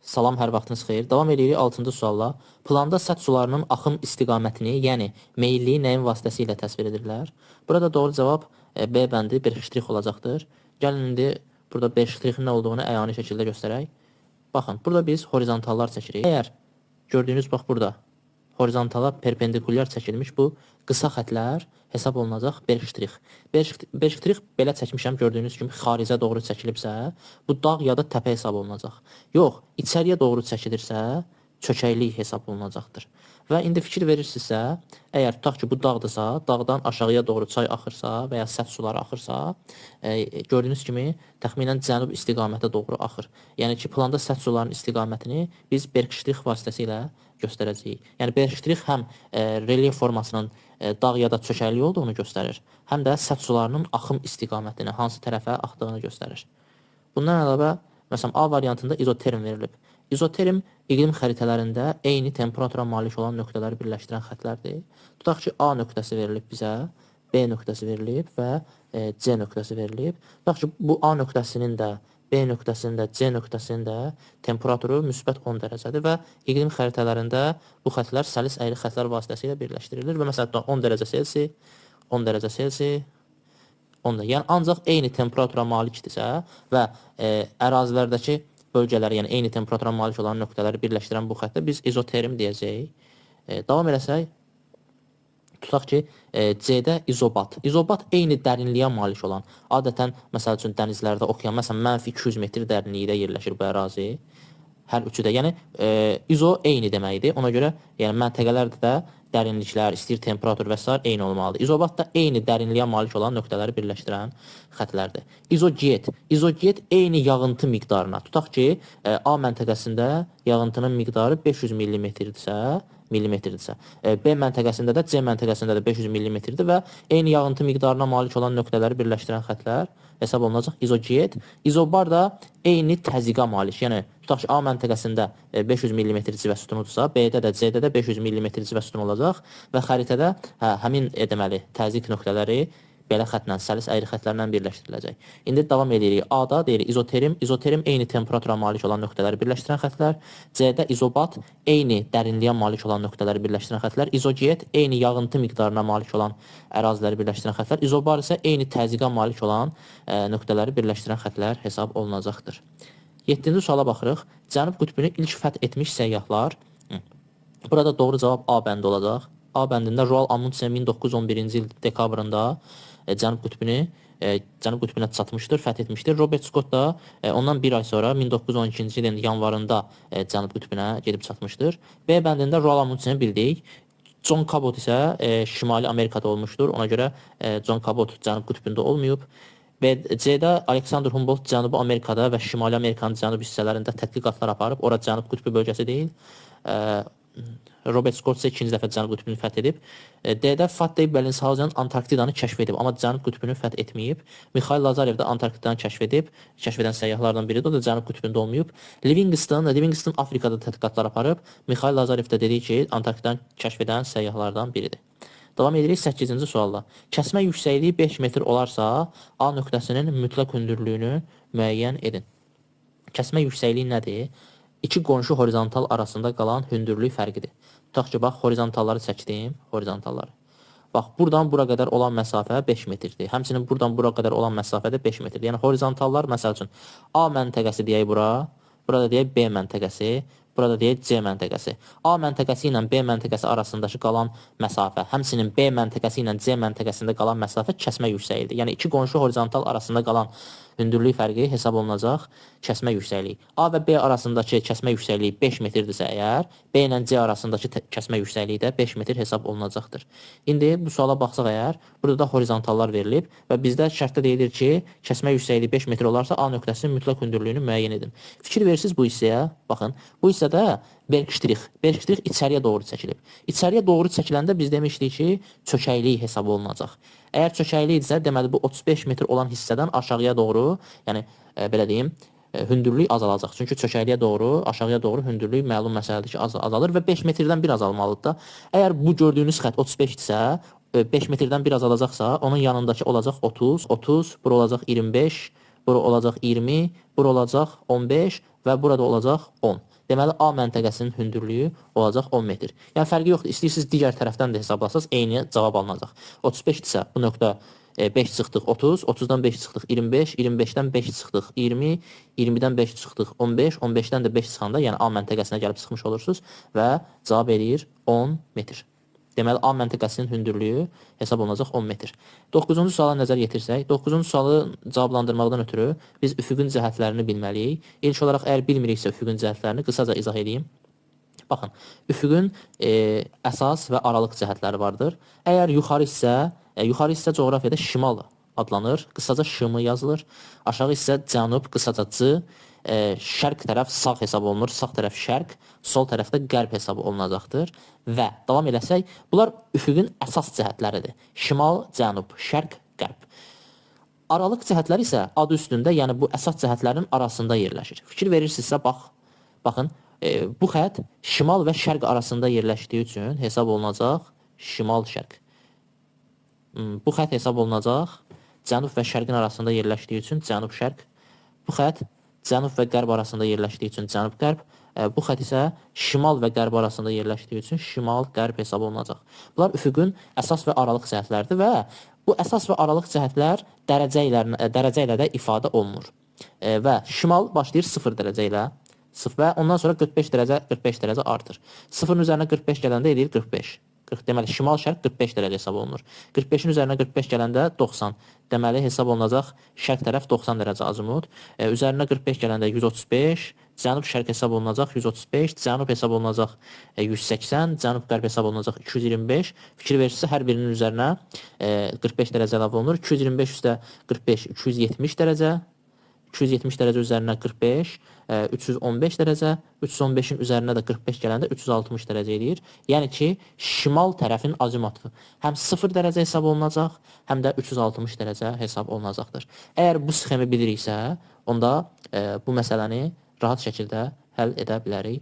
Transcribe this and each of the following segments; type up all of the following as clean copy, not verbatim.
Salam, hər vaxtınız xeyir. Davam edirik 6-cı sualla. Planda səth sularının axım istiqamətini, yəni meyilliyi nəyin vasitəsilə təsvir edirlər? Burada doğru cavab B bəndi 1 ştrix olacaqdır. Gəlin indi burada 5 ştrixin nə olduğunu əyani şəkildə göstərək. Baxın, burada biz horizontallar çəkirik. Əgər gördüyünüz bax burada horizontala perpendikulyar çəkilmiş bu qısa xətlər hesab olunacaq 5 ştrix. 5 ştrix belə çəkmişəm, gördüyünüz kimi xaricə doğru çəkilibsə, bu dağ ya da təpə hesab olunacaq. Yox, içəriyə doğru çəkilirsə, çökəklik hesab olunacaqdır. Və indi fikir verirsinizsə, əgər tutaq ki, bu dağdırsa, dağdan aşağıya doğru çay axırsa və ya səth suları axırsa, gördüyünüz kimi təxminən cənub istiqamətə doğru axır. Yəni ki, planda səth sularının istiqamətini biz Berk-Ştrix vasitəsilə göstərəcəyik. Yəni Berk-Ştrix həm relyef formasının dağ ya da çökəklik olduğunu göstərir, həm də səth sularının axım istiqamətini, hansı tərəfə axdığını göstərir. Bundan əlavə, məsələn, A variantında izoterm verilib. İzoterm iqlim xəritələrində eyni temperatura malik olan nöqtələri birləşdirən xətlərdir. Tutaq ki, A nöqtəsi verilib bizə, B nöqtəsi verilib və C nöqtəsi verilib. Tutaq ki, bu A nöqtəsinin də, B nöqtəsinin də, C nöqtəsinin də temperaturu müsbət 10 dərəcədir və iqlim xəritələrində bu xətlər səlis əyri xətlər vasitəsilə birləşdirilir və məsələn 10 dərəcə Selsi, 10 dərəcə Selsi, 10 da. Yəni ancaq eyni temperatura malikdirsə və ərazilərdəki bölgələri, yəni eyni temperatura malik olan nöqtələri birləşdirən bu xəttə biz izoterm deyəcəyik. Davam eləsək, tutaq ki, C-də izobat. İzobat eyni dərinliyə malik olan, adətən, məsəl üçün, dənizlərdə okean, məsələn, -200 metr dərinlikdə yerləşir bu ərazi. Hər üçü də, yəni izo eyni deməkdir. Ona görə, yəni məntəqələrdə də dərinliklər, istəyir temperatur və s. eyni olmalıdır. İzobat da eyni dərinliyə malik olan nöqtələri birləşdirən xətlərdir. İzoget. İzoget eyni yağıntı miqdarına. Tutaq ki, A məntəqəsində yağıntının miqdarı 500 mm-dirsə, B məntəqəsində də, C məntəqəsində də 500 mm-dir və eyni yağıntı miqdarına malik olan nöqtələri birləşdirən xətlər hesab olunacaq izoget. İzobar da eyni təzyiqə malik. Yəni, tutaq ki, A məntəqəsində 500 mm civə sütunudursa, B-də də, C-də də 500 mm civə sütun olacaq və xəritədə həmin deməli təzyiq nöqtələri belə xətlə, səlis əyri xətlərlə birləşdiriləcək. İndi davam edirik. A-da deyirik izoterm. İzoterm eyni temperatura malik olan nöqtələri birləşdirən xətlər. C-də izobat eyni dərinliyə malik olan nöqtələri birləşdirən xətlər. İzoget eyni yağıntı miqdarına malik olan əraziləri birləşdirən xətlər. İzobar isə eyni təzyiqə malik olan nöqtələri birləşdirən xətlər hesab olunacaqdır. 7-ci suala baxırıq. Cənub qütbünü ilk fəth etmiş səyyahlar. Burada doğru cavab A bəndi olacaq. A bəndində Roald Amundsen 1911-ci il dekabrında Cənub qütbünə çatmışdır, fəth etmişdir. Robert Scott da ondan bir ay sonra 1912-ci ilin yanvarında Cənub qütbünə gedib çatmışdır. B bəndində Roald Amundsen'i bildik. John Cabot isə Şimali Amerikada olmuşdur. Ona görə John Cabot Cənub qütbündə olmayıb. Və C-də Alexander Humboldt Cənubi Amerikada və Şimali Amerikanın cənub hissələrində tədqiqatlar aparıb. Ora Cənub qütbü bölgəsi deyil. Robert Scott isə ikinci dəfə Cənub qütbünü fəth edib. D-də Fatih Bellingshausen Antarktidanı kəşf edib, amma Cənub qütbünü fəth etməyib. Mikhail Lazarev də Antarktidanı kəşf edib, kəşf edən səyyahlardan biridir, o da Cənub qütbündə olmayıb. Livingston Afrikada tədqiqatlar aparıb. Mikhail Lazarev də dedi ki, Antarktidanı kəşf edən səyyahlardan biridir. Davam edirik 8-ci sualla. Kəsmə yüksəkliyi 5 metr olarsa, A nöqtəsinin mütləq hündürlüyünü müəyyən edin. Kəsmə yüksəkliyi nədir? İki qonşu horizontal arasında qalan hündürlük fərqidir. Tutaq ki, bax, horizontalları çəkdim, horizontalları. Bax, buradan bura qədər olan məsafə 5 metrdir. Həmçinin buradan bura qədər olan məsafə də 5 metrdir. Yəni, horizontallar, məsəl üçün, A məntəqəsi deyək bura, burada deyək B məntəqəsi, burada deyək C məntəqəsi. A məntəqəsi ilə B məntəqəsi arasındakı qalan məsafə, həmçinin B məntəqəsi ilə C məntəqəsində qalan məsafə kəsmə yüksəkliyidir. Yəni, iki qonşu horizontal arasında qalan hündürlük fərqi hesab olunacaq kəsmə yüksəkliyi. A və B arasındakı kəsmə yüksəkliyi 5 metrdirsə əgər, B ilə C arasındakı kəsmə yüksəkliyi də 5 metr hesab olunacaqdır. İndi bu suala baxsaq əgər, burada da horizontallar verilib və bizdə şərtdə deyilir ki, kəsmə yüksəkliyi 5 metr olarsa A nöqtəsinin mütləq hündürlüyünü müəyyən edin. Fikir verirsiniz bu hissəyə, baxın, bu hissədə Berk-Ştrix içəriyə doğru çəkilib. İçəriyə doğru çəkiləndə biz demişdik ki, çökəklik hesab olunacaq. Əgər çökəklik idisə, deməli bu 35 metr olan hissədən aşağıya doğru, yəni belə deyim, hündürlük azalacaq. Çünki çökəkliyə doğru, aşağıya doğru hündürlük məlum məsələdir ki, azalır və 5 metrdən bir azalmalıdır da. Əgər bu gördüyünüz xətt 35-dirsə, 5 metrdən bir azalacaqsa, onun yanındakı olacaq 30, bura olacaq 25, bura olacaq 20, bura olacaq 15 və burada olacaq 10. Deməli, A məntəqəsinin hündürlüyü olacaq 10 metr. Yəni, fərqi yoxdur. İstəyirsiniz digər tərəfdən də hesablasınız, eyni cavab alınacaq. 35 isə bu nöqtə 5 çıxdıq 30, 30-dan 5 çıxdıq 25, 25-dən 5 çıxdıq 20, 20-dən 5 çıxdıq 15, 15-dən də 5 çıxanda, yəni A məntəqəsinə gəlib çıxmış olursunuz və cavab eləyir 10 metr. Deməli, A məntəqəsinin hündürlüyü hesab olunacaq 10 metr. 9-cu suala nəzər yetirsək, 9-cu sualı cavablandırmaqdan ötürü biz üfüqün cəhətlərini bilməliyik. İlk olaraq, əgər bilmiriksə üfüqün cəhətlərini qısaca izah edeyim. Baxın, üfüqün əsas və aralıq cəhətləri vardır. Əgər yuxarı hissə coğrafiyada şimal adlanır, qısaca şımı yazılır. Aşağı hissə cənub, qısaca C, şərq tərəf sağ hesab olunur, sağ tərəf şərq, sol tərəfdə qərb hesab olunacaqdır. Və davam eləsək, bunlar üfüqün əsas cəhətləridir. Şimal, cənub, şərq, qərb. Aralıq cəhətləri isə adı üstündə, yəni bu əsas cəhətlərin arasında yerləşir. Fikir verirsinizsə, baxın, bu xətt şimal və şərq arasında yerləşdiyi üçün hesab olunacaq şimal-şərq. Bu xətt hesab olunacaq cənub və şərqin arasında yerləşdiyi üçün cənub-şərq. Bu xətt cənub və qərb arasında yerləşdiyi üçün cənub-qərb. Bu xətt isə şimal və qərb arasında yerləşdiyi üçün şimal-qərb hesab olunacaq. Bunlar üfüqün əsas və aralıq cəhətləridir və bu əsas və aralıq cəhətlər dərəcə ilə də ifadə olunur. Və şimal başlayır 0 dərəcə ilə və ondan sonra 45 dərəcə artır. 0-ın üzərinə 45 gələndə edir 45. Deməli, şimal-şərq 45 dərəcə hesab olunur. 45-in üzərinə 45 gələndə 90. Deməli, hesab olunacaq şərq tərəf 90 dərəcə azimut. Üzərinə 45 gələndə 135. Cənub-şərq hesab olunacaq 135. Cənub hesab olunacaq 180. Cənub-qərb hesab olunacaq 225. Fikir verirsə, hər birinin üzərinə 45 dərəcə əlavə olunur. 225 üstə 45, 270 dərəcə. 270 dərəcə üzərinə 45, 315 dərəcə, 315-in üzərinə də 45 gələndə 360 dərəcə edir. Yəni ki, şimal tərəfin azimutu həm 0 dərəcə hesab olunacaq, həm də 360 dərəcə hesab olunacaqdır. Əgər bu sxemi biliriksə, onda bu məsələni rahat şəkildə həll edə bilərik.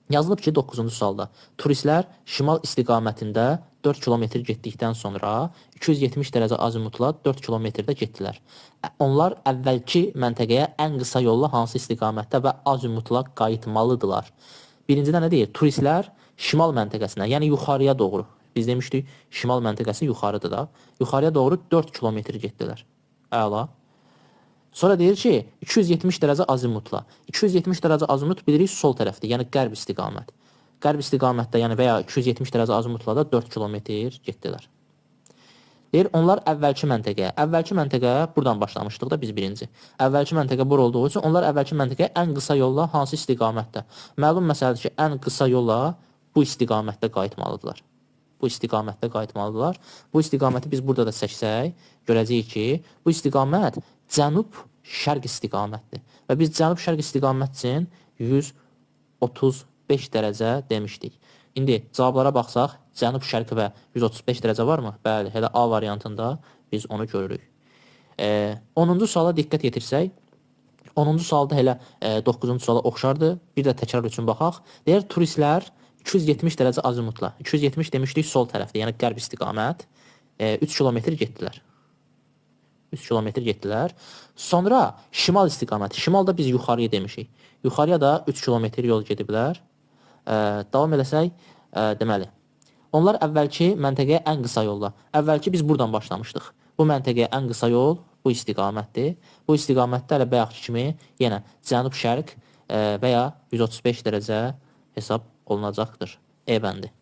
Yazılıb ki, 9-cu sualda turistlər şimal istiqamətində 4 kilometr getdikdən sonra 270 dərəcə azimutla 4 kilometrdə getdilər. Onlar əvvəlki məntəqəyə ən qısa yolla hansı istiqamətdə və azimutla qayıtmalıdırlar? Birincidə nə deyir? Turistlər şimal məntəqəsinə, yəni yuxarıya doğru. Biz demişdik, şimal məntəqəsi yuxarıdır da. Yuxarıya doğru 4 kilometr getdilər. Əla. Sonra deyir ki, 270 dərəcə azimutla. 270 dərəcə azimut bilirik sol tərəfdir, yəni qərb istiqamət. Qərb istiqamətdə, yəni və ya 270 dərəcə azimutla da 4 kilometr getdilər. Deyir, onlar əvvəlki məntəqəyə buradan başlamışdıq da biz birinci. Əvvəlki məntəqə bura olduğu üçün onlar əvvəlki məntəqəyə ən qısa yolla hansı istiqamətdə? Məlum məsələdir ki, ən qısa yolla bu istiqamətdə qayıtmalıdırlar. Bu istiqaməti biz burada da seçsək, görəcəyik ki, bu istiqamət cənub-şərq istiqamətdir. Və biz cənub-şərq istiqamət üçün 135 dərəcə demişdik. İndi cavablara baxsaq, cənub-şərq və 135 dərəcə varmı? Bəli, elə A variantında biz onu görürük. 10-cu suala diqqət yetirsək, 10-cu sualda elə 9-cu suala oxşardır. Bir də təkrar üçün baxaq. Deyir, turistlər 270 dərəcə azimutla. 270 demişdik sol tərəfdə, yəni qərb istiqamət. 3 kilometr getdilər. 3 kilometr getdilər. Sonra şimal istiqaməti. Şimalda biz yuxarıya demişik. Yuxarıya da 3 kilometr yol gediblər. Davam eləsək, deməli, onlar əvvəlki məntəqəyə ən qısa yolla. Əvvəlki biz buradan başlamışdıq. Bu məntəqəyə ən qısa yol bu istiqamətdir. Bu istiqamətdə elə bayaqki kimi yenə cənub-şərq və ya 135 dərəcə hesab olunacaqdır. E bəndi.